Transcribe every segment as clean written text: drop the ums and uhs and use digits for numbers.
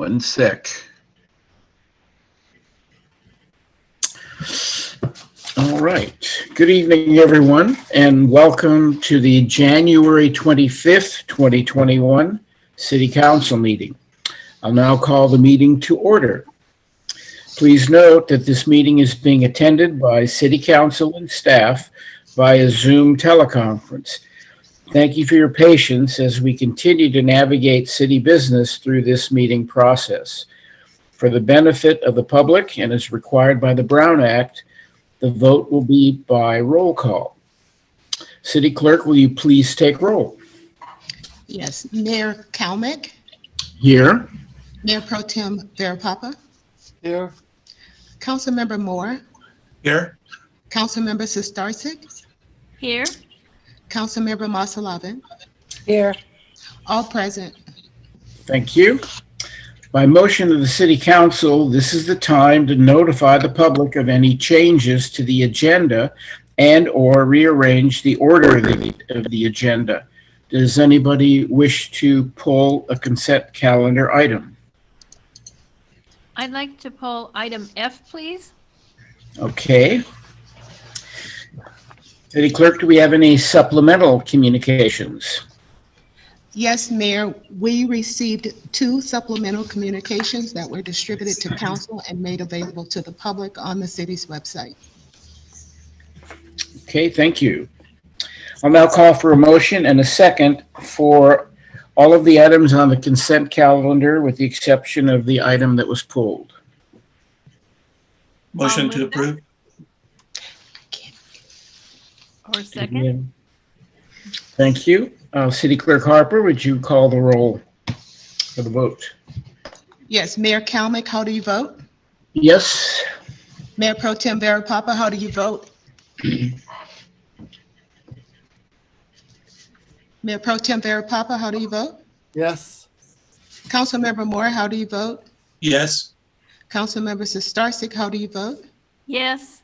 One sec. All right. Good evening, everyone, and welcome to the January 25th, 2021 City Council meeting. I'll now call the meeting to order. Please note that this meeting is being attended by City Council and staff via Zoom teleconference. Thank you for your patience as we continue to navigate city business through this meeting process. For the benefit of the public and as required by the Brown Act, the vote will be by roll call. City Clerk, will you please take roll? Yes, Mayor Kalmick. Here. Mayor Pro Tem Verapapa. Here. Councilmember Moore. Here. Councilmember Sistarsik. Here. Councilmember Masalavin. Here. All present. Thank you. By motion of the City Council, this is the time to notify the public of any changes to the agenda and or rearrange the order of the agenda. Does anybody wish to pull a consent calendar item? I'd like to pull item F, please. Okay. City Clerk, do we have any supplemental communications? Yes, Mayor, we received 2 supplemental communications that were distributed to council and made available to the public on the city's website. Okay, thank you. I'll now call for a motion and a second for all of the items on the consent calendar with the exception of the item that was pulled. Motion to approve. Or second. Thank you. City Clerk Harper, would you call the roll for the vote? Yes, Mayor Kalmick, how do you vote? Yes. Mayor Pro Tem Verapapa, how do you vote? Mayor Pro Tem Verapapa, how do you vote? Yes. Councilmember Moore, how do you vote? Yes. Councilmember Sistarsik, how do you vote? Yes.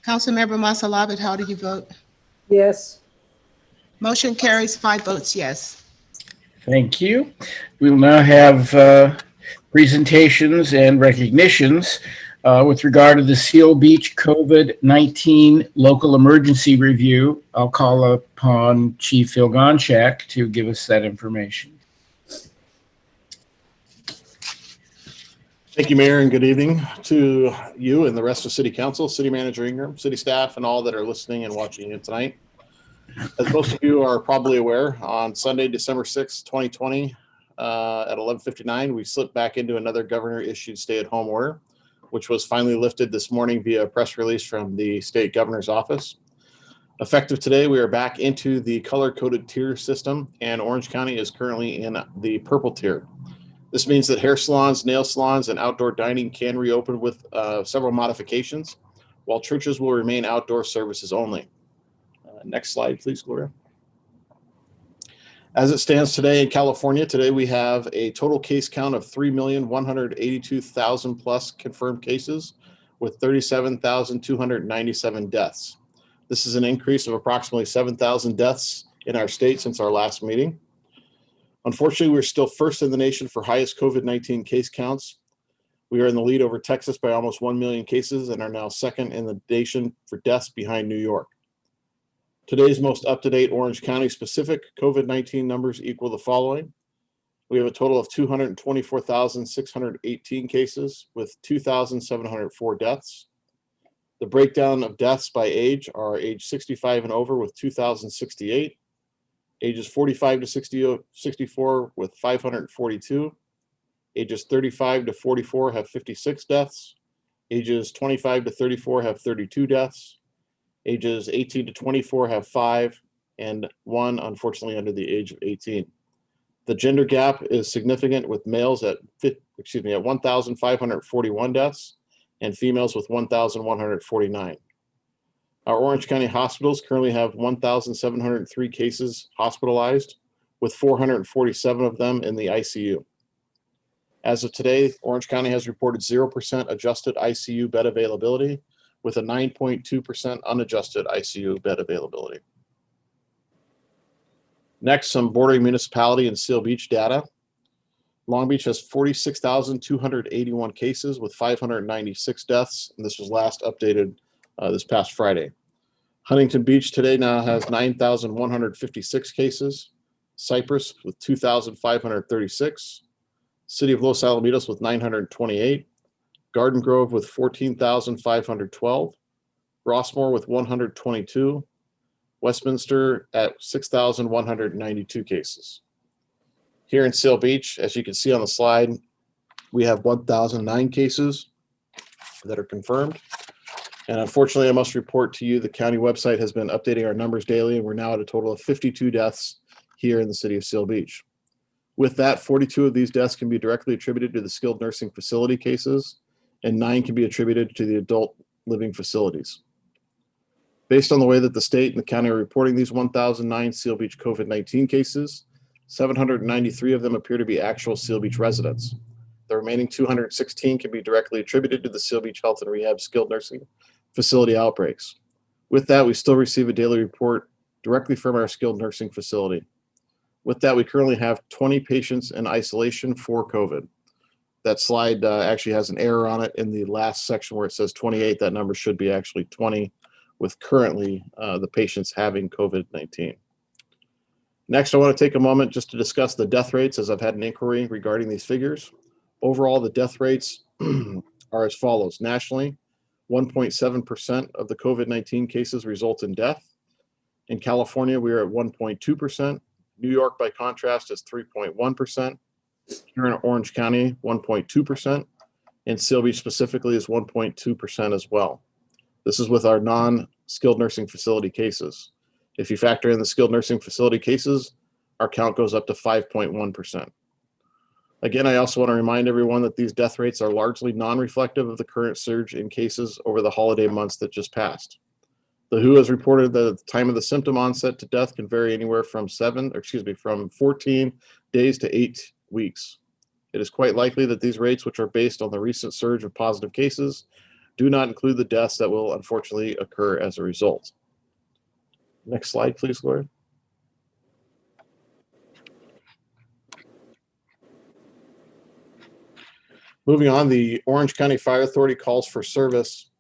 Councilmember Masalavin, how do you vote? Yes. Motion carries 5 votes yes. Thank you. We will now have presentations and recognitions with regard to the Seal Beach COVID-19 local emergency review. I'll call upon Chief Phil Gonchak to give us that information. Thank you, Mayor, and good evening to you and the rest of City Council, City Manager Ingram, City staff, and all that are listening and watching it tonight. As most of you are probably aware, on Sunday, December 6, 2020, at 11:59, we slipped back into another governor-issued stay-at-home order, which was finally lifted this morning via a press release from the state governor's office. Effective today, we are back into the color-coded tier system, and Orange County is currently in the purple tier. This means that hair salons, nail salons, and outdoor dining can reopen with several modifications, while churches will remain outdoor services only. Next slide, please, Gloria. As it stands today in California, today we have a total case count of 3,182,000 plus confirmed cases with 37,297 deaths. This is an increase of approximately 7,000 deaths in our state since our last meeting. Unfortunately, we're still first in the nation for highest COVID-19 case counts. We are in the lead over Texas by almost 1 million cases and are now second in the nation for deaths behind New York. Today's most up-to-date Orange County specific COVID-19 numbers equal the following. We have a total of 224,618 cases with 2,704 deaths. The breakdown of deaths by age are age 65 and over with 2,068, ages 45 to 64 with 542, ages 35 to 44 have 56 deaths, ages 25 to 34 have 32 deaths, ages 18 to 24 have 5, and 1 unfortunately under the age of 18. The gender gap is significant with males at 1,541 deaths and females with 1,149. Our Orange County hospitals currently have 1,703 cases hospitalized, with 447 of them in the ICU. As of today, Orange County has reported 0% adjusted ICU bed availability, with a 9.2% unadjusted ICU bed availability. Next, some bordering municipality and Seal Beach data. Long Beach has 46,281 cases with 596 deaths, and this was last updated this past Friday. Huntington Beach today now has 9,156 cases. Cypress with 2,536. City of Los Alamitos with 928. Garden Grove with 14,512. Rossmore with 122. Westminster at 6,192 cases. Here in Seal Beach, as you can see on the slide, we have 1,009 cases that are confirmed. And unfortunately, I must report to you, the county website has been updating our numbers daily, and we're now at a total of 52 deaths here in the city of Seal Beach. With that, 42 of these deaths can be directly attributed to the skilled nursing facility cases, and 9 can be attributed to the adult living facilities. Based on the way that the state and the county are reporting these 1,009 Seal Beach COVID-19 cases, 793 of them appear to be actual Seal Beach residents. The remaining 216 can be directly attributed to the Seal Beach Health and Rehab skilled nursing facility outbreaks. With that, we still receive a daily report directly from our skilled nursing facility. With that, we currently have 20 patients in isolation for COVID. That slide actually has an error on it in the last section where it says 28. That number should be actually 20, with currently the patients having COVID-19. Next, I want to take a moment just to discuss the death rates, as I've had an inquiry regarding these figures. Overall, the death rates are as follows. Nationally, 1.7% of the COVID-19 cases result in death. In California, we are at 1.2%. New York, by contrast, is 3.1%. Here in Orange County, 1.2%. And Seal Beach specifically is 1.2% as well. This is with our non-skilled nursing facility cases. If you factor in the skilled nursing facility cases, our count goes up to 5.1%. Again, I also want to remind everyone that these death rates are largely non-reflective of the current surge in cases over the holiday months that just passed. The WHO has reported that at the time of the symptom onset to death can vary anywhere from 14 days to 8 weeks. It is quite likely that these rates, which are based on the recent surge of positive cases, do not include the deaths that will unfortunately occur as a result. Next slide, please, Gloria. Moving on, the Orange County Fire Authority calls for service,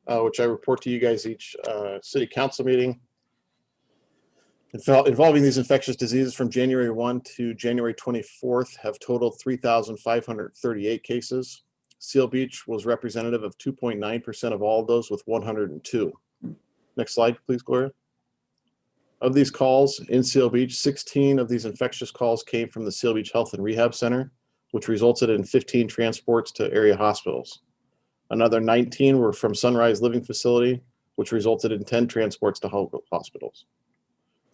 which I report to you guys each city council meeting, involving these infectious diseases from January 1 to January 24th have totaled 3,538 cases. Seal Beach was representative of 2.9% of all of those, with 102. Next slide, please, Gloria. Of these calls in Seal Beach, 16 of these infectious calls came from the Seal Beach Health and Rehab Center, which resulted in 15 transports to area hospitals. Another 19 were from Sunrise Living Facility, which resulted in 10 transports to hospitals.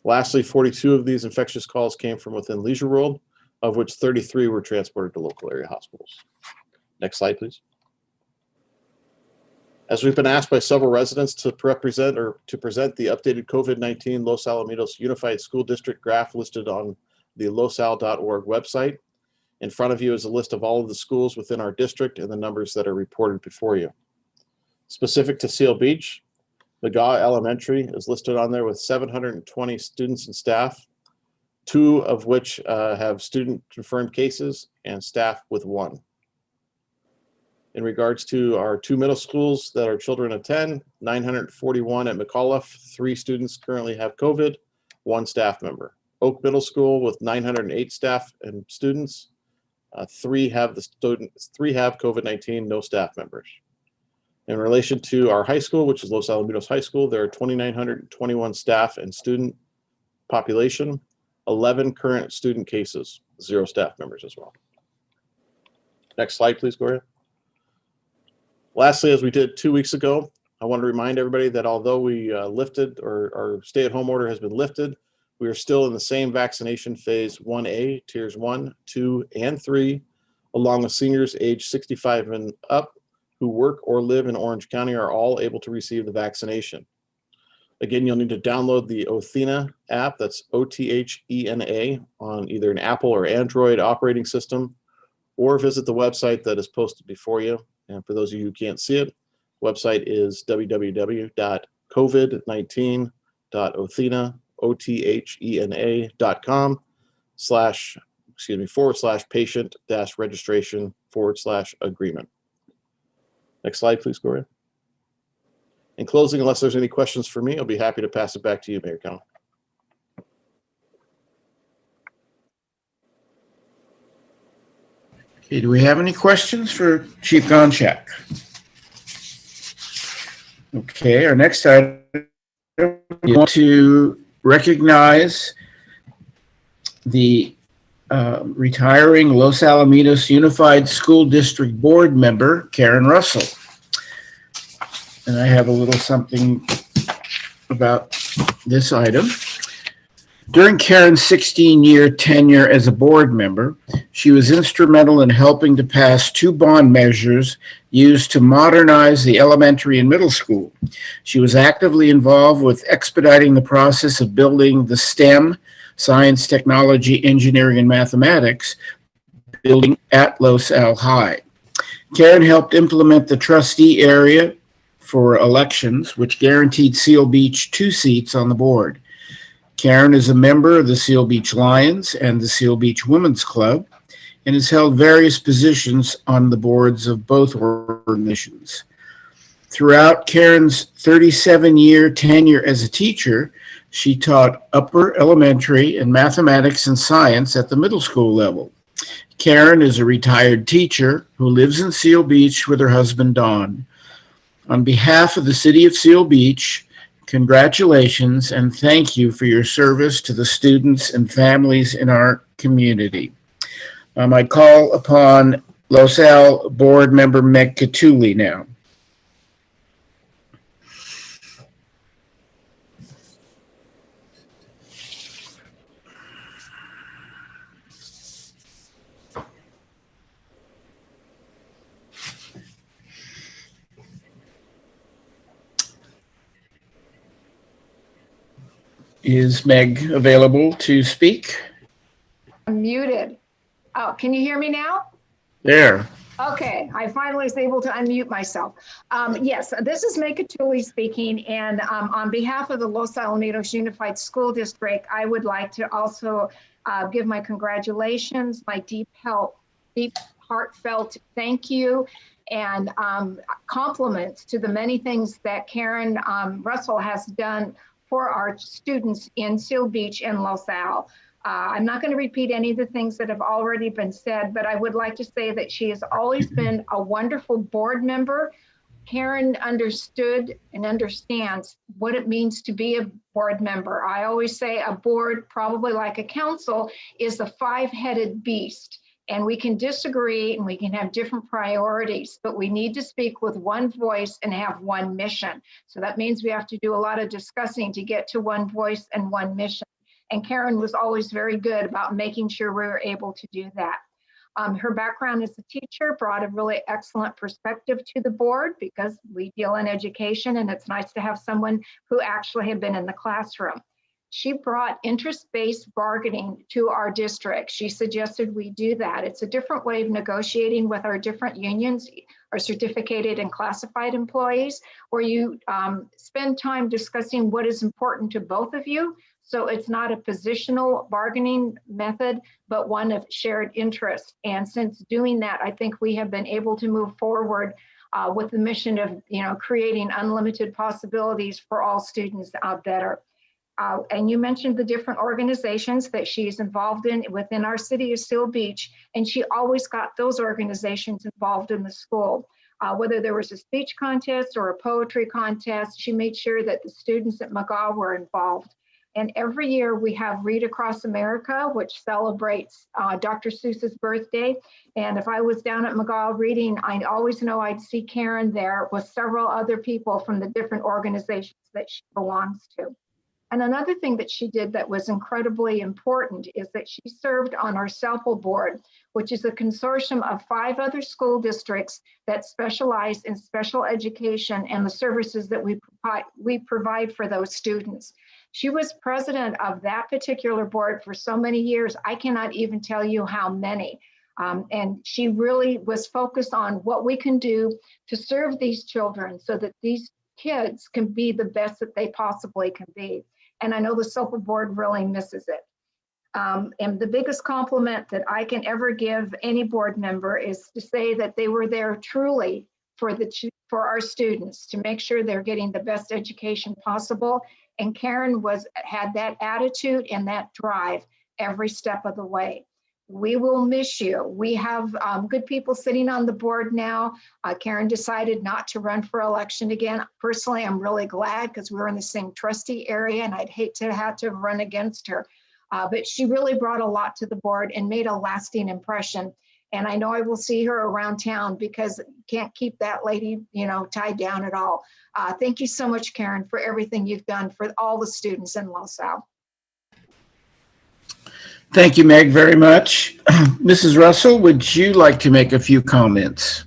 Lastly, 42 of these infectious calls came from within Leisure World, of which 33 were transported to local area hospitals. Next slide, please. As we've been asked by several residents to present the updated COVID-19 Los Alamitos Unified School District graph listed on the losal.org website. In front of you is a list of all of the schools within our district and the numbers that are reported before you. Specific to Seal Beach, McGaw Elementary is listed on there with 720 students and staff, 2 of which have student confirmed cases and staff with 1. In regards to our 2 middle schools that our children attend, 941 at McAuliffe, 3 students currently have COVID, 1 staff member. Oak Middle School with 908 staff and students, 3 have COVID-19, no staff members. In relation to our high school, which is Los Alamitos High School, there are 2,921 staff and student population, 11 current student cases, 0 staff members as well. Next slide, please, Gloria. Lastly, as we did 2 weeks ago, I want to remind everybody that although we lifted, or our stay-at-home order has been lifted, we are still in the same vaccination phase 1A, tiers 1, 2, and 3, along with seniors age 65 and up who work or live in Orange County are all able to receive the vaccination. Again, you'll need to download the Othena app, that's O-T-H-E-N-A, on either an Apple or Android operating system, or visit the website that is posted before you. And for those of you who can't see it, website is www.covid19.othena.com/ patient-registration/agreement. Next slide, please, Gloria. In closing, unless there's any questions for me, I'll be happy to pass it back to you, Mayor Connell. Okay, do we have any questions for Chief Gonchak? Okay, our next item, we want to recognize the retiring Los Alamitos Unified School District Board member, Karen Russell. And I have a little something about this item. During Karen's 16-year tenure as a board member, she was instrumental in helping to pass 2 bond measures used to modernize the elementary and middle school. She was actively involved with expediting the process of building the STEM, science, technology, engineering, and mathematics, building at Los Al High. Karen helped implement the trustee area for elections, which guaranteed Seal Beach 2 seats on the board. Karen is a member of the Seal Beach Lions and the Seal Beach Women's Club and has held various positions on the boards of both organizations. Throughout Karen's 37-year tenure as a teacher, she taught upper elementary and mathematics and science at the middle school level. Karen is a retired teacher who lives in Seal Beach with her husband, Don. On behalf of the City of Seal Beach, congratulations and thank you for your service to the students and families in our community. I call upon Los Al Board Member Meg Catuli now. Is Meg available to speak? I'm muted. Oh, can you hear me now? There. Okay, I finally was able to unmute myself. Yes, this is Meg Catuli speaking, and on behalf of the Los Alamitos Unified School District, I would like to also give my congratulations, my deep, heartfelt thank you, and compliments to the many things that Karen Russell has done for our students in Seal Beach and Los Al. I'm not going to repeat any of the things that have already been said, but I would like to say that she has always been a wonderful board member. Karen understood and understands what it means to be a board member. I always say a board, probably like a council, is a 5-headed beast. And we can disagree and we can have different priorities, but we need to speak with one voice and have one mission. So that means we have to do a lot of discussing to get to one voice and one mission. And Karen was always very good about making sure we were able to do that. Her background as a teacher brought a really excellent perspective to the board because we deal in education and it's nice to have someone who actually had been in the classroom. She brought interest-based bargaining to our district. She suggested we do that. It's a different way of negotiating with our different unions, our certificated and classified employees, where you spend time discussing what is important to both of you. So it's not a positional bargaining method, but one of shared interest. And since doing that, I think we have been able to move forward with the mission of creating unlimited possibilities for all students better. And you mentioned the different organizations that she's involved in within our city of Seal Beach, and she always got those organizations involved in the school. Whether there was a speech contest or a poetry contest, she made sure that the students at McGaw were involved. And every year we have Read Across America, which celebrates Dr. Seuss's birthday. And if I was down at McGaw reading, I always know I'd see Karen there with several other people from the different organizations that she belongs to. And another thing that she did that was incredibly important is that she served on our SELPL board, which is a consortium of 5 other school districts that specialize in special education and the services that we provide for those students. She was president of that particular board for so many years, I cannot even tell you how many. And she really was focused on what we can do to serve these children so that these kids can be the best that they possibly can be. And I know the SELPL board really misses it. And the biggest compliment that I can ever give any board member is to say that they were there truly for our students to make sure they're getting the best education possible. And Karen had that attitude and that drive every step of the way. We will miss you. We have good people sitting on the board now. Karen decided not to run for election again. Personally, I'm really glad because we're in the same trustee area and I'd hate to have to run against her. But she really brought a lot to the board and made a lasting impression. And I know I will see her around town because can't keep that lady, tied down at all. Thank you so much, Karen, for everything you've done for all the students in LaSalle. Thank you, Meg, very much. Mrs. Russell, would you like to make a few comments?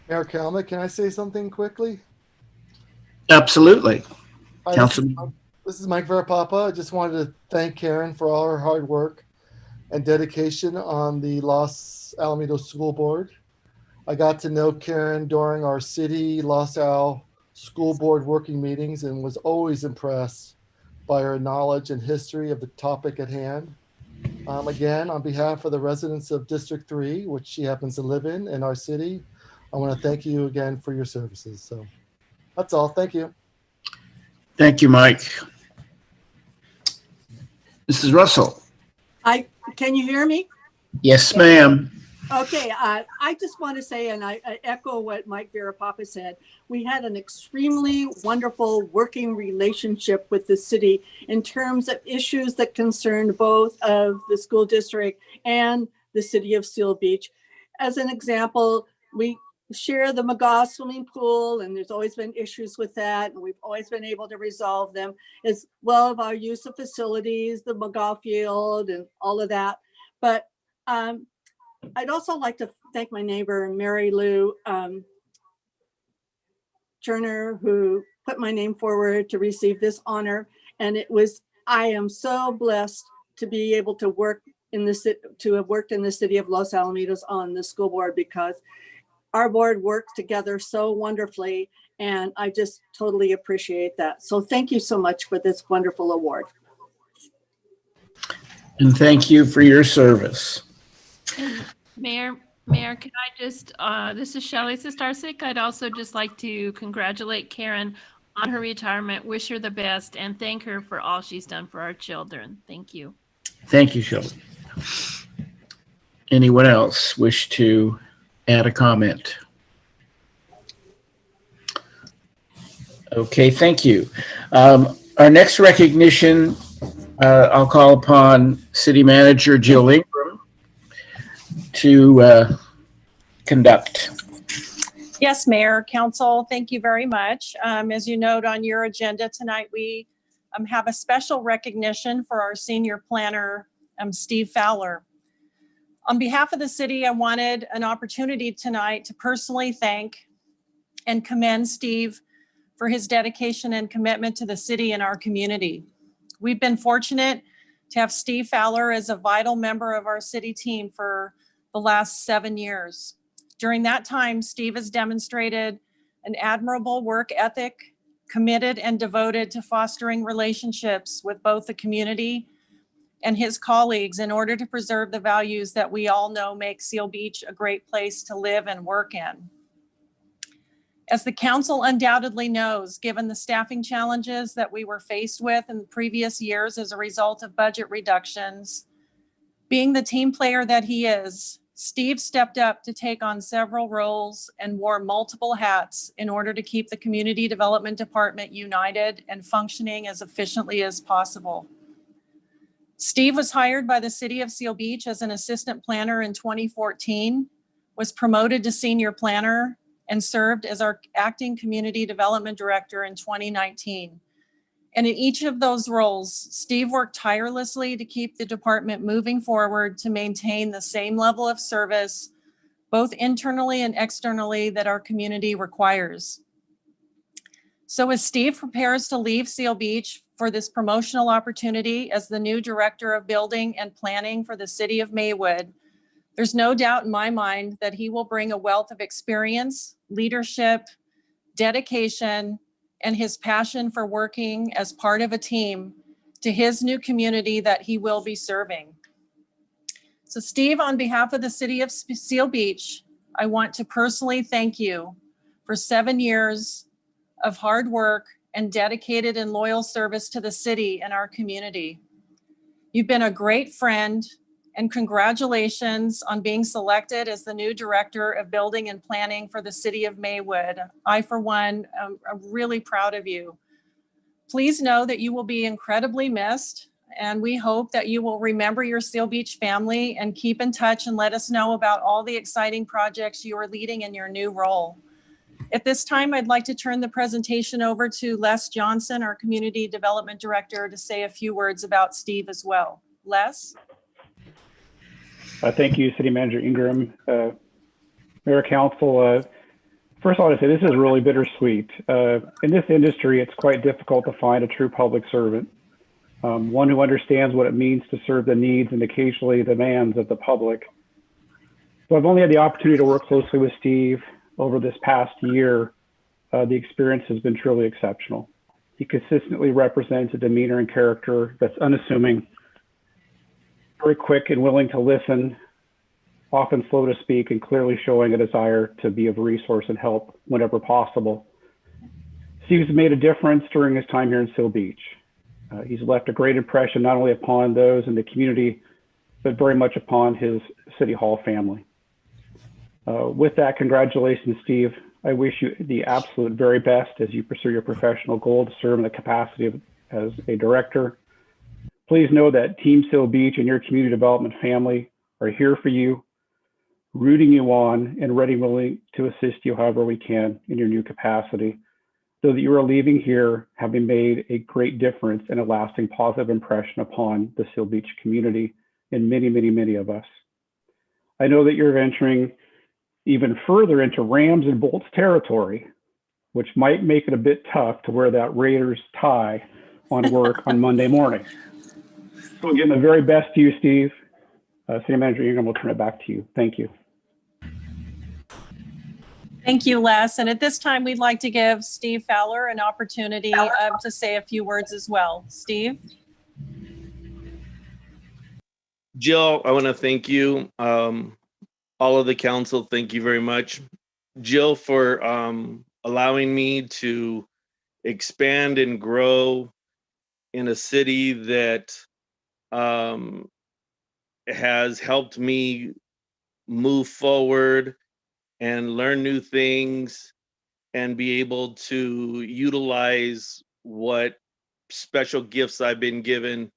Mayor Kalnick, can I say something quickly? Absolutely. Hi, Councilman. This is Mike Verapapa. I just wanted to thank Karen for all her hard work and dedication on the Los Alamitos School Board. I got to know Karen during our city Los Al School Board working meetings and was always impressed by her knowledge and history of the topic at hand. Again, on behalf of the residents of District 3, which she happens to live in our city, I want to thank you again for your services. So that's all. Thank you. Thank you, Mike. Mrs. Russell. Can you hear me? Yes, ma'am. Okay, I just want to say, and I echo what Mike Verapapa said, we had an extremely wonderful working relationship with the city in terms of issues that concerned both of the school district and the city of Seal Beach. As an example, we share the McGaw swimming pool, and there's always been issues with that, and we've always been able to resolve them, as well as our use of facilities, the McGaw field, and all of that. But I'd also like to thank my neighbor, Mary Lou Turner, who put my name forward to receive this honor. And I am so blessed to be able to work in the city, to have worked in the city of Los Alamitos on the school board, because our board works together so wonderfully. And I just totally appreciate that. So thank you so much for this wonderful award. And thank you for your service. Mayor, can I just, this is Shelley Sestarsik. I'd also just like to congratulate Karen on her retirement, wish her the best, and thank her for all she's done for our children. Thank you. Thank you, Shelley. Anyone else wish to add a comment? Okay, thank you. Our next recognition, I'll call upon City Manager Jill Ingram to conduct. Yes, Mayor, Council, thank you very much. As you note on your agenda tonight, we have a special recognition for our senior planner, Steve Fowler. On behalf of the city, I wanted an opportunity tonight to personally thank and commend Steve for his dedication and commitment to the city and our community. We've been fortunate to have Steve Fowler as a vital member of our city team for the last 7 years. During that time, Steve has demonstrated an admirable work ethic, committed and devoted to fostering relationships with both the community and his colleagues in order to preserve the values that we all know make Seal Beach a great place to live and work in. As the council undoubtedly knows, given the staffing challenges that we were faced with in previous years as a result of budget reductions, being the team player that he is, Steve stepped up to take on several roles and wore multiple hats in order to keep the Community Development Department united and functioning as efficiently as possible. Steve was hired by the City of Seal Beach as an assistant planner in 2014, was promoted to senior planner, and served as our acting Community Development Director in 2019. And in each of those roles, Steve worked tirelessly to keep the department moving forward to maintain the same level of service, both internally and externally, that our community requires. So as Steve prepares to leave Seal Beach for this promotional opportunity as the new Director of Building and Planning for the City of Maywood, there's no doubt in my mind that he will bring a wealth of experience, leadership, dedication, and his passion for working as part of a team to his new community that he will be serving. So Steve, on behalf of the City of Seal Beach, I want to personally thank you for 7 years of hard work and dedicated and loyal service to the city and our community. You've been a great friend, and congratulations on being selected as the new Director of Building and Planning for the City of Maywood. I, for one, am really proud of you. Please know that you will be incredibly missed, and we hope that you will remember your Seal Beach family and keep in touch and let us know about all the exciting projects you are leading in your new role. At this time, I'd like to turn the presentation over to Les Johnson, our Community Development Director, to say a few words about Steve as well. Les? Thank you, City Manager Ingram. Mayor, Council, first I want to say this is really bittersweet. In this industry, it's quite difficult to find a true public servant, one who understands what it means to serve the needs and occasionally demands of the public. So I've only had the opportunity to work closely with Steve over this past year. The experience has been truly exceptional. He consistently represents a demeanor and character that's unassuming, very quick and willing to listen, often slow to speak, and clearly showing a desire to be of resource and help whenever possible. Steve's made a difference during his time here in Seal Beach. He's left a great impression not only upon those in the community, but very much upon his City Hall family. With that, congratulations, Steve. I wish you the absolute very best as you pursue your professional goal to serve in the capacity as a director. Please know that Team Seal Beach and your community development family are here for you, rooting you on, and ready and willing to assist you however we can in your new capacity, so that you are leaving here having made a great difference and a lasting positive impression upon the Seal Beach community and many, many, many of us. I know that you're venturing even further into Rams and Bolts territory, which might make it a bit tough to wear that Raiders tie on work on Monday morning. So again, the very best to you, Steve. City Manager Ingram, will turn it back to you. Thank you. Thank you, Les. And at this time, we'd like to give Steve Fowler an opportunity to say a few words as well. Steve? Jill, I want to thank you. All of the council, thank you very much. Jill, for allowing me to expand and grow in a city that has helped me move forward and learn new things and be able to utilize what special gifts I've been given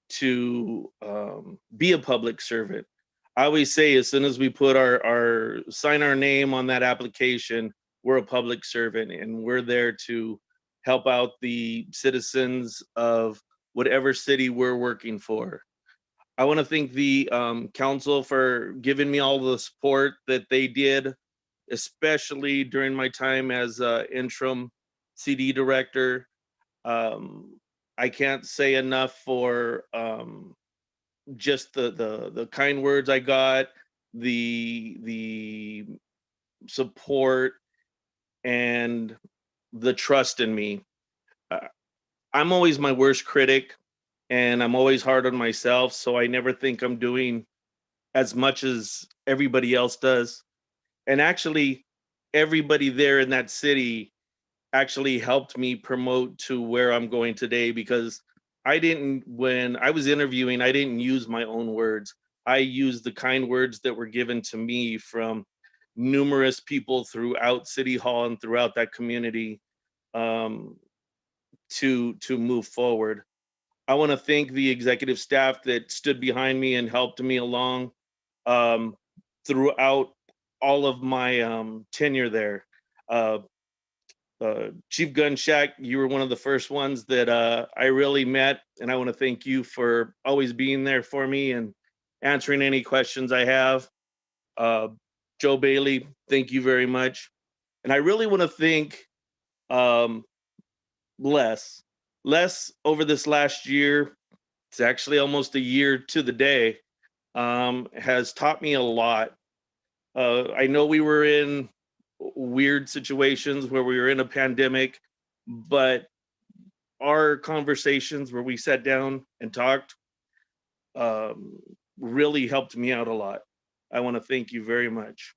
to be a public servant. I always say, as soon as we put sign our name on that application, we're a public servant, and we're there to help out the citizens of whatever city we're working for. I want to thank the council for giving me all the support that they did, especially during my time as interim CD director. I can't say enough for just the kind words I got, the support, and the trust in me. I'm always my worst critic, and I'm always hard on myself, so I never think I'm doing as much as everybody else does. And actually, everybody there in that city actually helped me promote to where I'm going today, because when I was interviewing, I didn't use my own words. I used the kind words that were given to me from numerous people throughout City Hall and throughout that community to move forward. I want to thank the executive staff that stood behind me and helped me along throughout all of my tenure there. Chief Gunshak, you were one of the first ones that I really met, and I want to thank you for always being there for me and answering any questions I have. Joe Bailey, thank you very much. And I really want to thank less over this last year. It's actually almost a year to the day. Has taught me a lot. I know we were in weird situations where we were in a pandemic, but our conversations where we sat down and talked really helped me out a lot. I want to thank you very much.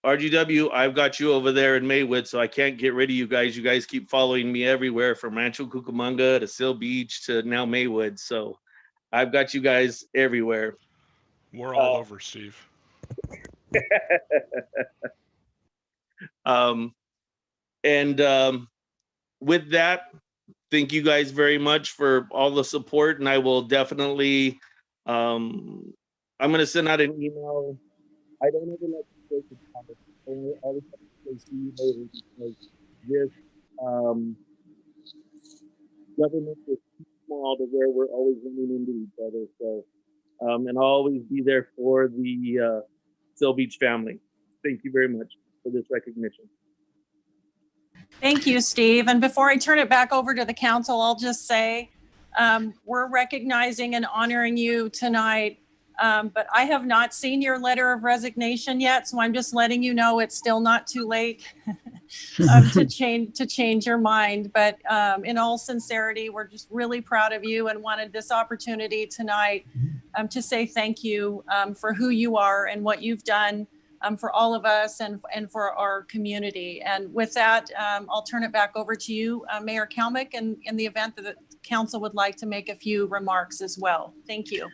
RGW, I've got you over there in Maywood, so I can't get rid of you guys. You guys keep following me everywhere, from Rancho Cucamonga to Seal Beach to now Maywood. So I've got you guys everywhere. We're all over, Steve. With that, thank you guys very much for all the support, and I will definitely, I'm going to send out an email. I don't ever let you go to comments. I always have to say see you later, because this government is too small to where we're always running into each other. So, and I'll always be there for the Seal Beach family. Thank you very much for this recognition. Thank you, Steve. And before I turn it back over to the council, I'll just say we're recognizing and honoring you tonight. But I have not seen your letter of resignation yet, so I'm just letting you know it's still not too late to change your mind. But in all sincerity, we're just really proud of you and wanted this opportunity tonight to say thank you for who you are and what you've done for all of us and for our community. And with that, I'll turn it back over to you, Mayor Kalmick, in the event that the council would like to make a few remarks as well. Thank you.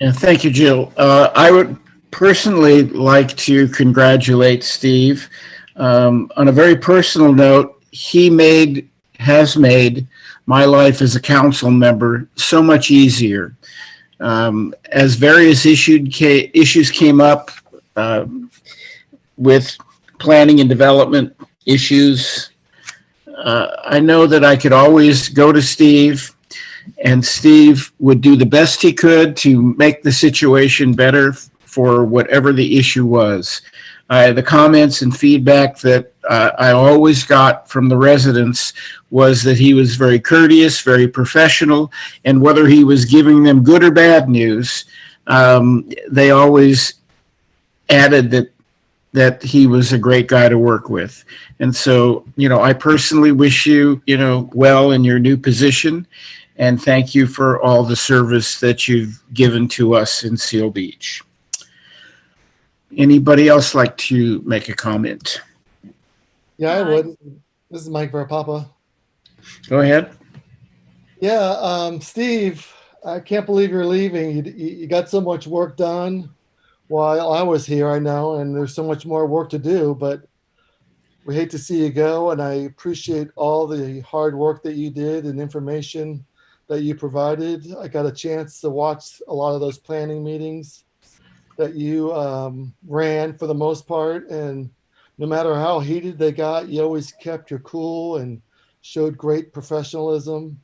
And thank you, Jill. I would personally like to congratulate Steve. On a very personal note, he has made my life as a council member so much easier. As various issues came up with planning and development issues, I know that I could always go to Steve, and Steve would do the best he could to make the situation better for whatever the issue was. The comments and feedback that I always got from the residents was that he was very courteous, very professional, and whether he was giving them good or bad news, they always added that he was a great guy to work with. And so, I personally wish you, well in your new position. And thank you for all the service that you've given to us in Seal Beach. Anybody else like to make a comment? Yeah, I would. This is Mike Verapapa. Go ahead. Yeah, Steve, I can't believe you're leaving. You got so much work done while I was here, I know, and there's so much more work to do, but we hate to see you go, and I appreciate all the hard work that you did and information that you provided. I got a chance to watch a lot of those planning meetings that you ran for the most part, and no matter how heated they got, you always kept your cool and showed great professionalism,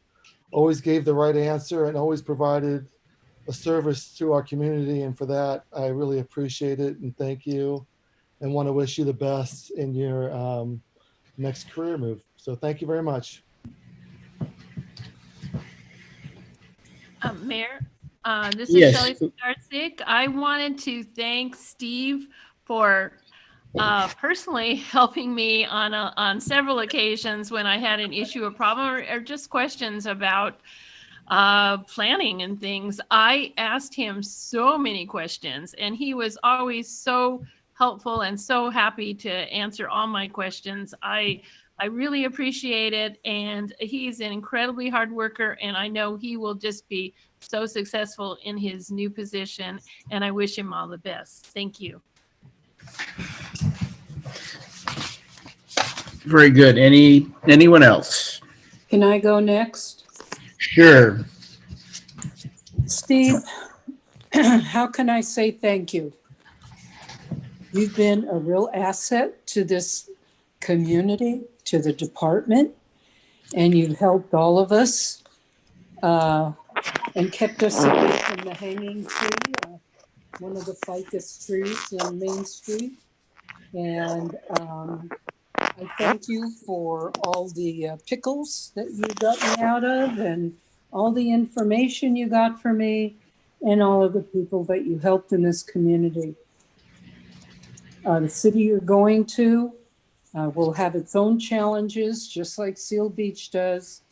always gave the right answer, and always provided a service to our community. And for that, I really appreciate it and thank you, and want to wish you the best in your next career move. So thank you very much. Mayor, this is Yes. Shelley Starsick. I wanted to thank Steve for personally helping me on several occasions when I had an issue, a problem, or just questions about planning and things. I asked him so many questions, and he was always so helpful and so happy to answer all my questions. I really appreciate it, and he's an incredibly hard worker, and I know he will just be so successful in his new position, and I wish him all the best. Thank you. Very good. Anyone else? Can I go next? Sure. Steve, how can I say thank you? You've been a real asset to this community, to the department, and you've helped all of us and kept us away from the hanging tree, one of the ficus trees on Main Street. And I thank you for all the pickles that you got me out of and all the information you got for me and all of the people that you helped in this community. The city you're going to will have its own challenges, just like Seal Beach does.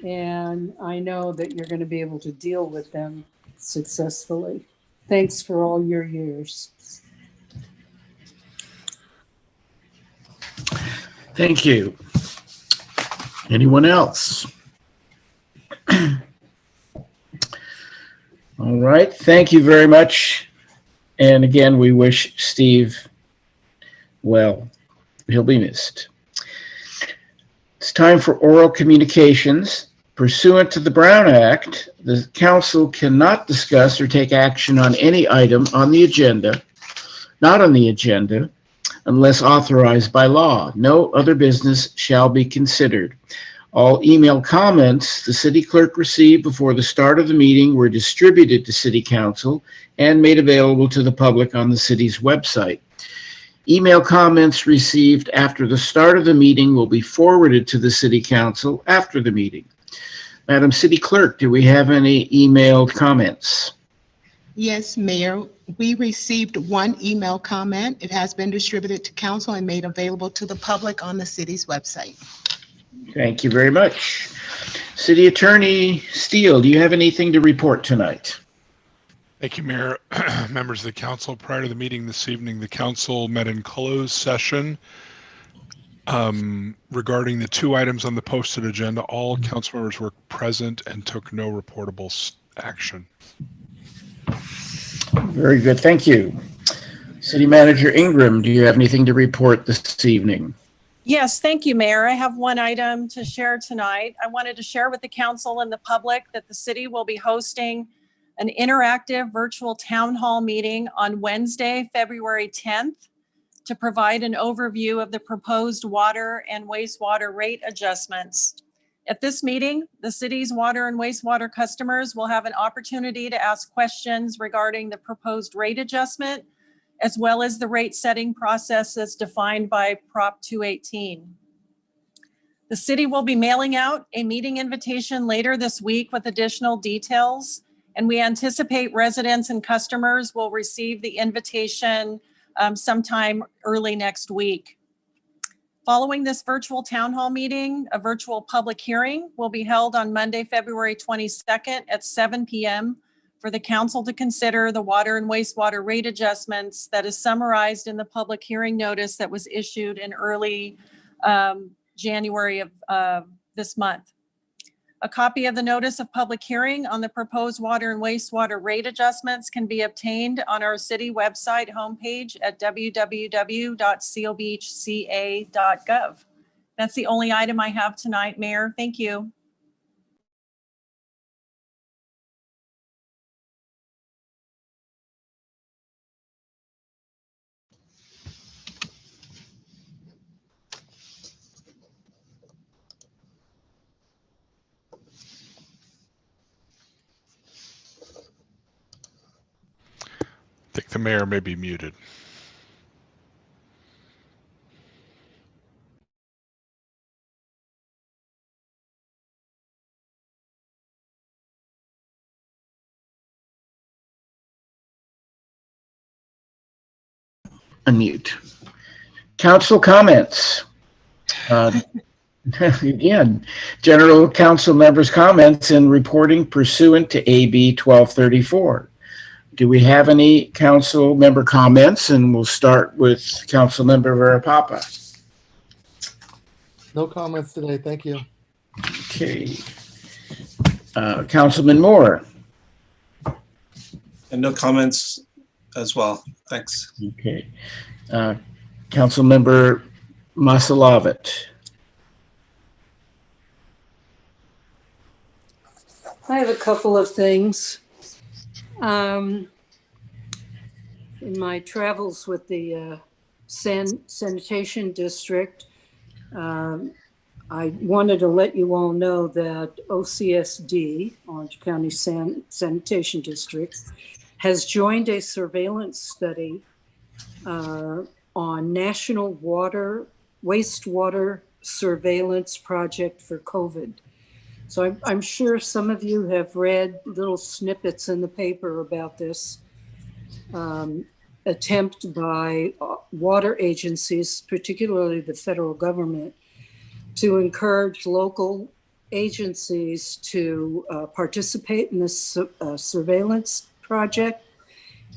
And I know that you're going to be able to deal with them successfully. Thanks for all your years. Thank you. Anyone else? All right, thank you very much. And again, we wish Steve well. He'll be missed. It's time for oral communications. Pursuant to the Brown Act, the council cannot discuss or take action on any item on the agenda, not on the agenda, unless authorized by law. No other business shall be considered. All email comments the city clerk received before the start of the meeting were distributed to City Council and made available to the public on the city's website. Email comments received after the start of the meeting will be forwarded to the City Council after the meeting. Madam City Clerk, do we have any emailed comments? Yes, Mayor, we received one email comment. It has been distributed to council and made available to the public on the city's website. Thank you very much. City Attorney Steele, do you have anything to report tonight? Thank you, Mayor. Members of the council, prior to the meeting this evening, the council met in closed session regarding the two items on the posted agenda. All council members were present and took no reportable action. Very good, thank you. City Manager Ingram, do you have anything to report this evening? Yes, thank you, Mayor. I have one item to share tonight. I wanted to share with the council and the public that the city will be hosting an interactive virtual town hall meeting on Wednesday, February 10th, to provide an overview of the proposed water and wastewater rate adjustments. At this meeting, the city's water and wastewater customers will have an opportunity to ask questions regarding the proposed rate adjustment, as well as the rate setting process as defined by Prop 218. The city will be mailing out a meeting invitation later this week with additional details, and we anticipate residents and customers will receive the invitation sometime early next week. Following this virtual town hall meeting, a virtual public hearing will be held on Monday, February 22nd at 7 p.m. for the council to consider the water and wastewater rate adjustments that is summarized in the public hearing notice that was issued in early January of this month. A copy of the notice of public hearing on the proposed water and wastewater rate adjustments can be obtained on our city website homepage at www.sealbeachca.gov. That's the only item I have tonight, Mayor. Thank you. I think the mayor may be muted. Unmute. Council comments. Again, general council members' comments and reporting pursuant to AB 1234. Do we have any council member comments? And we'll start with Council Member Verapapa. No comments today. Thank you. Okay. Councilman Moore. And no comments as well. Thanks. Okay. Council Member Masalavet. I have a couple of things. In my travels with the sanitation district, I wanted to let you all know that OCSD, Orange County Sanitation District, has joined a surveillance study on national water wastewater surveillance project for COVID. So I'm sure some of you have read little snippets in the paper about this attempt by water agencies, particularly the federal government, to encourage local agencies to participate in this surveillance project.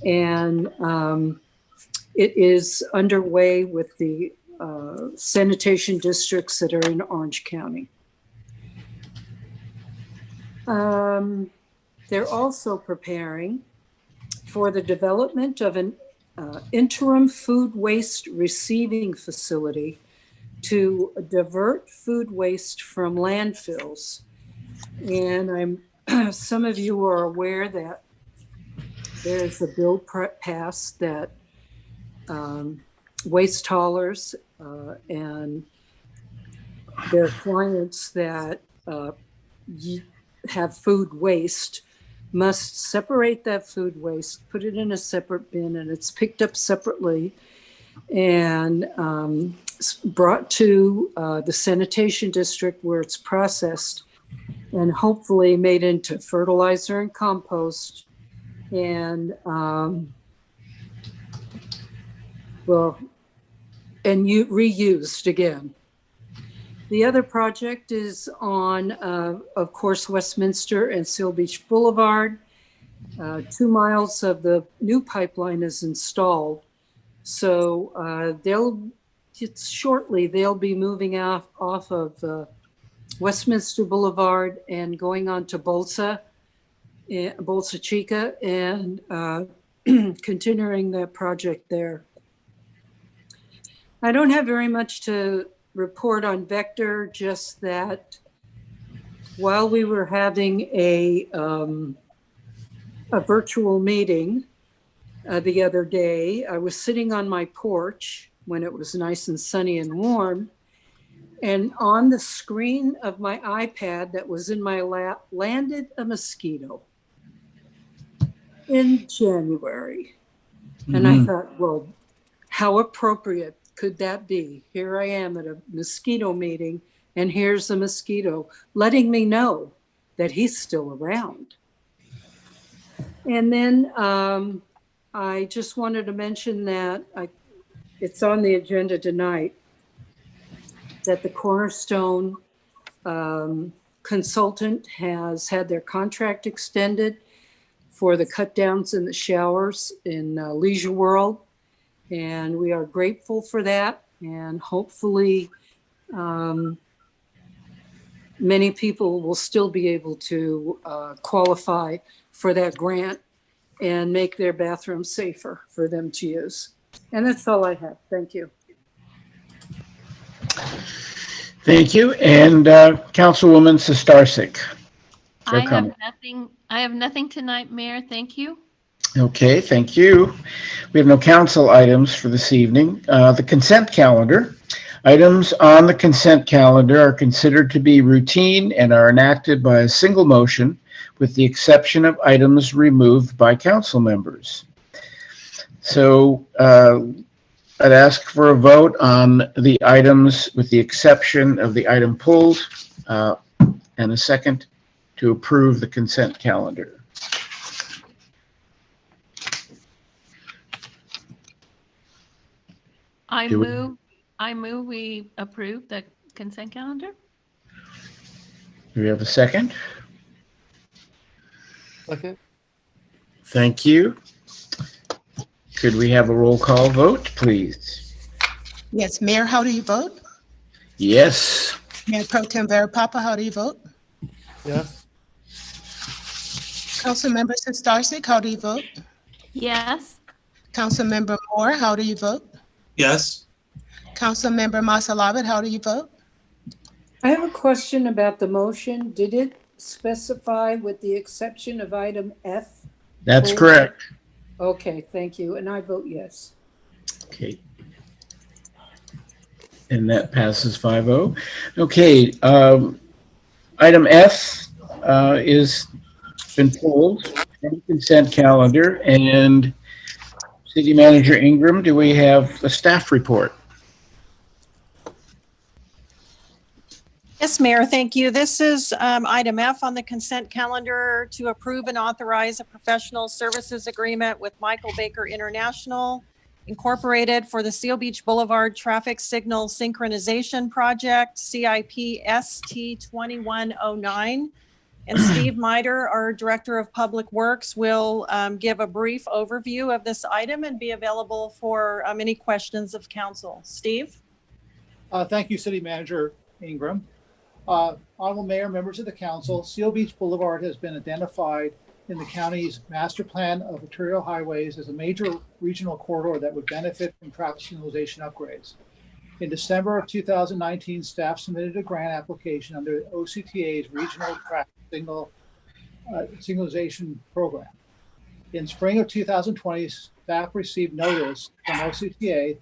And it is underway with the sanitation districts that are in Orange County. They're also preparing for the development of an interim food waste receiving facility to divert food waste from landfills. And some of you are aware that there's a bill passed that waste haulers and their clients that have food waste must separate that food waste, put it in a separate bin, and it's picked up separately and brought to the sanitation district where it's processed and hopefully made into fertilizer and compost and reused again. The other project is on, of course, Westminster and Seal Beach Boulevard. 2 miles of the new pipeline is installed. So shortly they'll be moving off of Westminster Boulevard and going on to Bolsa Chica and continuing that project there. I don't have very much to report on Vector, just that while we were having a virtual meeting the other day, I was sitting on my porch when it was nice and sunny and warm, and on the screen of my iPad that was in my lap landed a mosquito in January. And I thought, well, how appropriate could that be? Here I am at a mosquito meeting, and here's a mosquito letting me know that he's still around. And then I just wanted to mention that it's on the agenda tonight that the Cornerstone consultant has had their contract extended for the cut downs in the showers in Leisure World. And we are grateful for that. And hopefully many people will still be able to qualify for that grant and make their bathrooms safer for them to use. And that's all I have. Thank you. Thank you. And Councilwoman Sestarsik. I have nothing tonight, Mayor. Thank you. Okay, thank you. We have no council items for this evening. The consent calendar. Items on the consent calendar are considered to be routine and are enacted by a single motion, with the exception of items removed by council members. So I'd ask for a vote on the items with the exception of the item pulled, and a second to approve the consent calendar. I move we approve the consent calendar. Do we have a second? Okay. Thank you. Could we have a roll call vote, please? Yes, Mayor, how do you vote? Yes. Mayor Pro Tem Verapapa, how do you vote? Yes. Councilmember Sestarsik, how do you vote? Yes. Councilmember Moore, how do you vote? Yes. Councilmember Masalabit, how do you vote? I have a question about the motion. Did it specify with the exception of item F? That's correct. Okay, thank you. And I vote yes. Okay. And that passes 5-0. Okay, item F is been pulled from the consent calendar. And City Manager Ingram, do we have a staff report? Yes, Mayor, thank you. This is item F on the consent calendar to approve and authorize a professional services agreement with Michael Baker International Incorporated for the Seal Beach Boulevard Traffic Signal Synchronization Project, CIP ST 2109. And Steve Miter, our Director of Public Works, will give a brief overview of this item and be available for any questions of council. Steve? Thank you, City Manager Ingram. Honorable Mayor, members of the council, Seal Beach Boulevard has been identified in the county's master plan of arterial highways as a major regional corridor that would benefit from traffic signalization upgrades. In December of 2019, staff submitted a grant application under OCTA's Regional Traffic Signalization Program. In spring of 2020, staff received notice from OCTA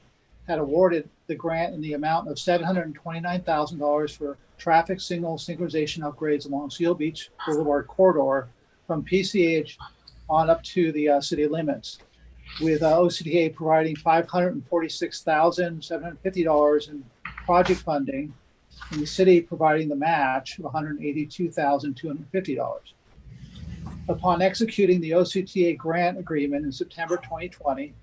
had awarded the grant in the amount of $729,000 for traffic signal synchronization upgrades along Seal Beach Boulevard corridor from PCH on up to the city limits, with OCTA providing $546,750 in project funding and the city providing the match of $182,250. Upon executing the OCTA grant agreement in September 2020,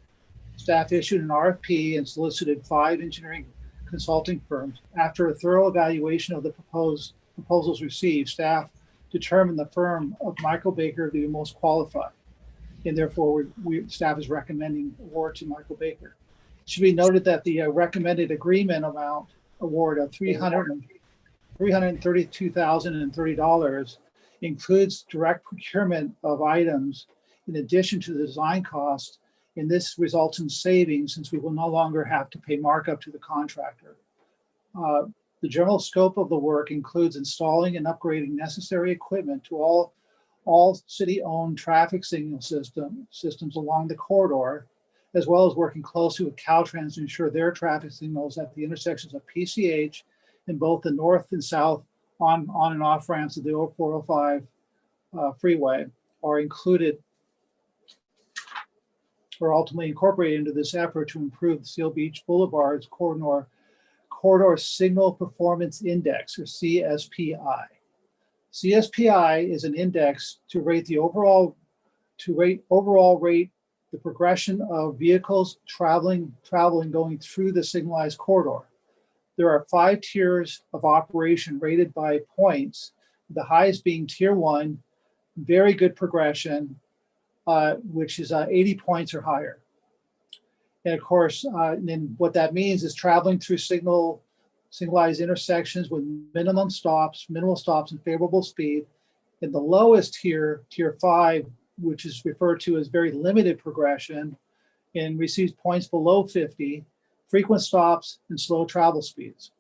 staff issued an RFP and solicited 5 engineering consulting firms. After a thorough evaluation of the proposals received, staff determined the firm of Michael Baker to be most qualified, and therefore staff is recommending award to Michael Baker. It should be noted that the recommended agreement amount award of $332,030 includes direct procurement of items in addition to the design cost, and this results in savings since we will no longer have to pay markup to the contractor. The general scope of the work includes installing and upgrading necessary equipment to all city-owned traffic signal systems along the corridor, as well as working closely with Caltrans to ensure their traffic signals at the intersections of PCH and both the north and south on and off ramps of the 405 freeway are included or ultimately incorporated into this effort to improve the Seal Beach Boulevard's corridor Signal Performance Index, or CSPI. CSPI is an index to rate the progression of vehicles traveling going through the signalized corridor. There are 5 tiers of operation rated by points, the highest being tier 1, very good progression, which is 80 points or higher. And of course, then what that means is traveling through signalized intersections with minimal stops and favorable speed. In the lowest tier, tier 5, which is referred to as very limited progression and receives points below 50, frequent stops and slow travel speeds.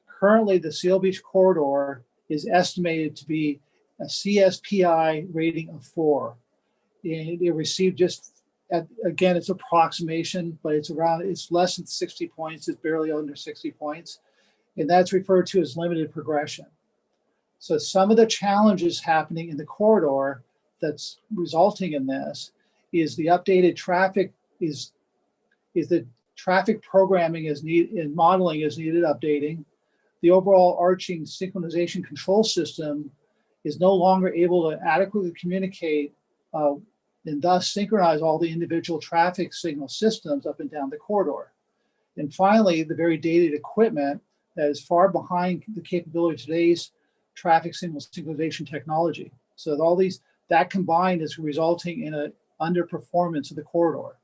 Currently, the Seal Beach corridor is estimated to be a CSPI rating of 4. And it received again, it's approximation, but it's less than 60 points. It's barely under 60 points. And that's referred to as limited progression. So some of the challenges happening in the corridor that's resulting in this is the updated traffic is the traffic programming is needed and modeling is needed updating. The overall arching synchronization control system is no longer able to adequately communicate and thus synchronize all the individual traffic signal systems up and down the corridor. And finally, the very dated equipment that is far behind the capability of today's traffic signal synchronization technology. So that combined is resulting in an underperformance of the corridor.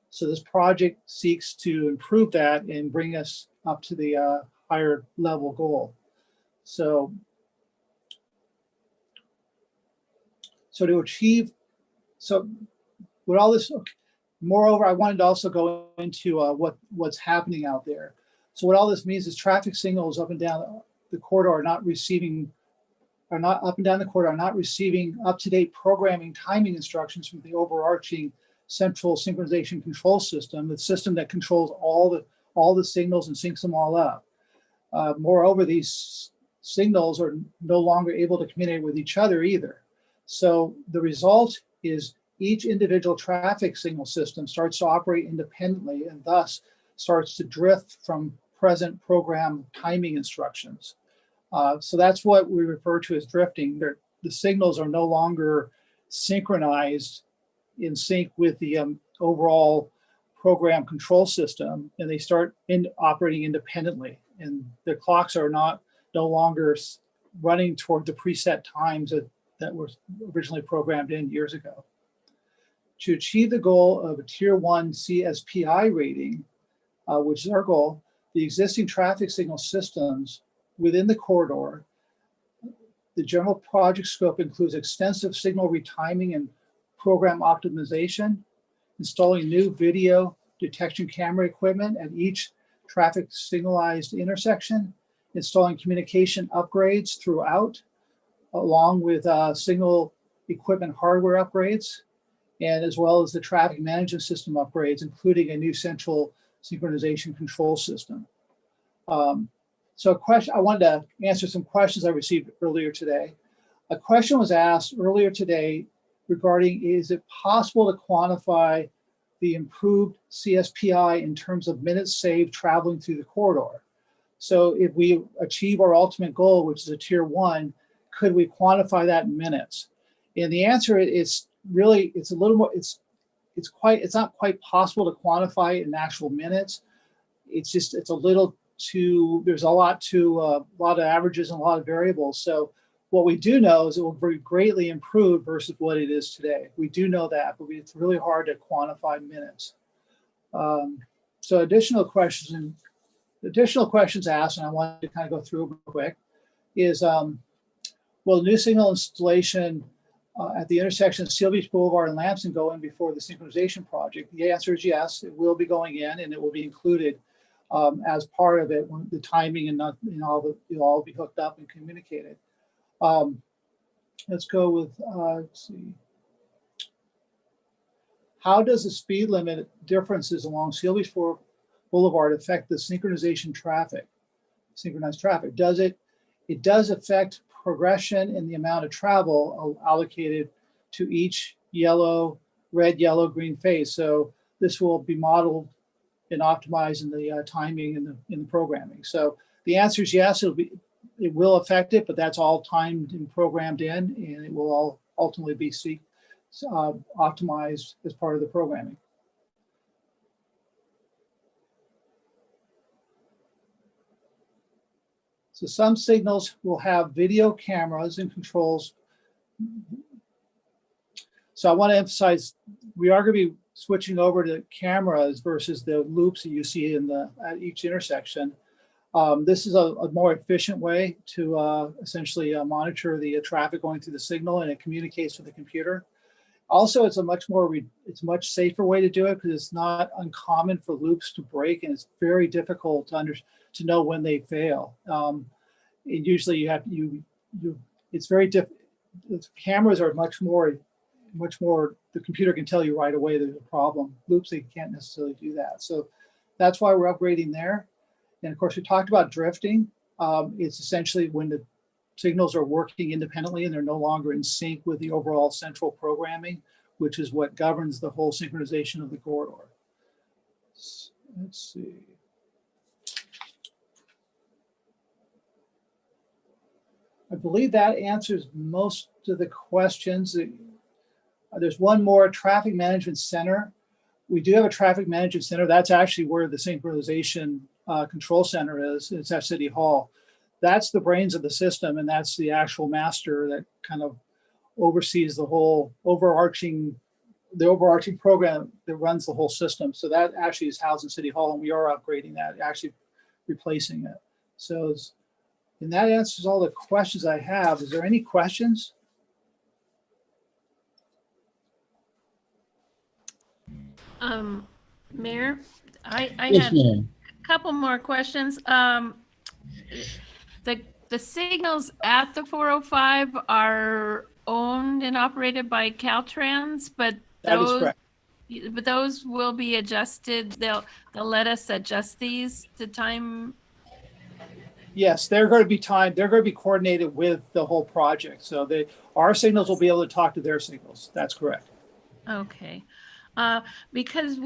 So this project seeks to improve that and bring us up to the higher level goal. So to achieve, with all this, moreover, I wanted to also go into what's happening out there. So what all this means is traffic signals up and down the corridor are not receiving up-to-date programming timing instructions from the overarching central synchronization control system, the system that controls all the signals and syncs them all up. Moreover, these signals are no longer able to communicate with each other either. So the result is each individual traffic signal system starts to operate independently and thus starts to drift from present program timing instructions. So that's what we refer to as drifting. The signals are no longer synchronized in sync with the overall program control system, and they start operating independently. And the clocks are no longer running toward the preset times that were originally programmed in years ago. To achieve the goal of a Tier 1 CSPI rating, which is our goal, the existing traffic signal systems within the corridor, the general project scope includes extensive signal retiming and program optimization, installing new video detection camera equipment at each traffic signalized intersection, installing communication upgrades throughout, along with signal equipment hardware upgrades, and as well as the traffic management system upgrades, including a new central synchronization control system. So I wanted to answer some questions I received earlier today. A question was asked earlier today regarding, is it possible to quantify the improved CSPI in terms of minutes saved traveling through the corridor? So if we achieve our ultimate goal, which is a Tier 1, could we quantify that in minutes? And the answer is really, it's a little more, it's not quite possible to quantify it in actual minutes. It's a little too, there's a lot of averages and a lot of variables. So what we do know is it will be greatly improved versus what it is today. We do know that, but it's really hard to quantify minutes. So additional questions asked, and I wanted to kind of go through real quick, is will new signal installation at the intersection of Seal Beach Boulevard and Lamson go in before the synchronization project? The answer is yes, it will be going in, and it will be included as part of it when the timing and it'll all be hooked up and communicated. Let's go with, let's see. How does the speed limit differences along Seal Beach Boulevard affect the synchronized traffic? It does affect progression in the amount of travel allocated to each red, yellow, green phase. So this will be modeled and optimized in the timing in the programming. So the answer is yes, it will affect it, but that's all timed and programmed in, and it will all ultimately be optimized as part of the programming. So some signals will have video cameras and controls. So I want to emphasize, we are going to be switching over to cameras versus the loops that you see at each intersection. This is a more efficient way to essentially monitor the traffic going through the signal, and it communicates with the computer. Also, it's a much safer way to do it because it's not uncommon for loops to break, and it's very difficult to know when they fail. And usually it's very difficult. Cameras are much more, the computer can tell you right away there's a problem. Loops, they can't necessarily do that. So that's why we're upgrading there. And of course, we talked about drifting. It's essentially when the signals are working independently and they're no longer in sync with the overall central programming, which is what governs the whole synchronization of the corridor. Let's see. I believe that answers most of the questions. There's one more, traffic management center. We do have a traffic management center. That's actually where the synchronization control center is. It's at City Hall. That's the brains of the system, and that's the actual master that kind of oversees the whole overarching program that runs the whole system. So that actually is housed in City Hall, and we are upgrading that, actually replacing it. So, and that answers all the questions I have. Is there any questions? Mayor, I Yes, had ma'am. a couple more questions. The signals at the 405 are owned and operated by Caltrans, but That is correct. those will be adjusted. They'll let us adjust these to time. Yes, they're going to be timed. They're going to be coordinated with the whole project. So our signals will be able to talk to their signals. That's correct. Okay. Because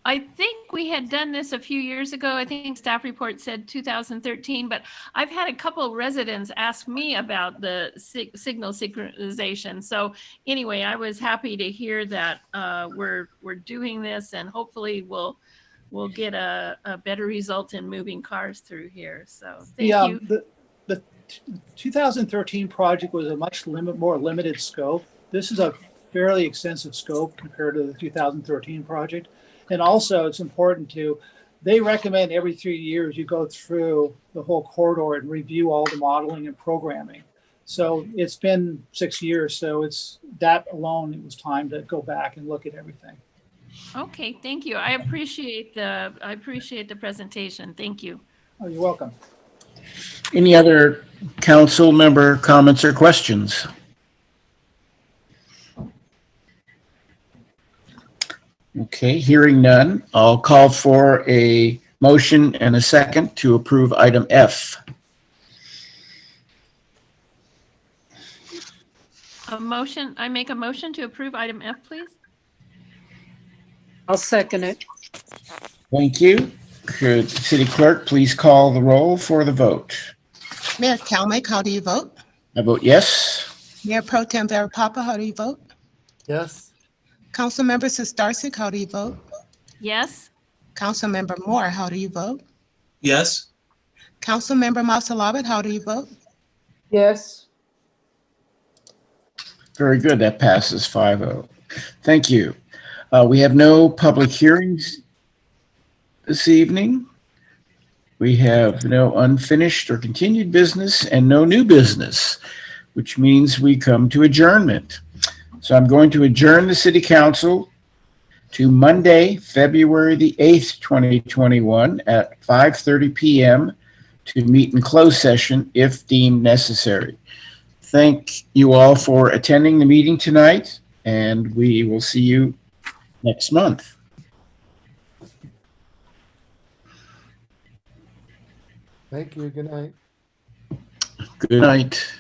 I think we had done this a few years ago. I think staff report said 2013, but I've had a couple residents ask me about the signal synchronization. So anyway, I was happy to hear that we're doing this, and hopefully we'll get a better result in moving cars through here. So thank you. The 2013 project was a much more limited scope. This is a fairly extensive scope compared to the 2013 project. And also it's important they recommend every 3 years you go through the whole corridor and review all the modeling and programming. So it's been 6 years. So it's that alone, it was time to go back and look at everything. Okay, thank you. I appreciate the presentation. Thank you. Oh, you're welcome. Any other council member comments or questions? Okay, hearing none, I'll call for a motion and a second to approve item F. I make a motion to approve item F, please. I'll second it. Thank you. Could City Clerk please call the roll for the vote? Mayor Kalmake, how do you vote? I vote yes. Mayor Pro Tem Verapapa, how do you vote? Yes. Councilmember Sistarsik, how do you vote? Yes. Councilmember Moore, how do you vote? Yes. Councilmember Masalabit, how do you vote? Yes. Very good. That passes 5-0. Thank you. We have no public hearings this evening. We have no unfinished or continued business and no new business, which means we come to adjournment. So I'm going to adjourn the City Council to Monday, February the 8th, 2021 at 5:30 p.m. to meet in closed session if deemed necessary. Thank you all for attending the meeting tonight, and we will see you next month. Thank you. Good night. Good night.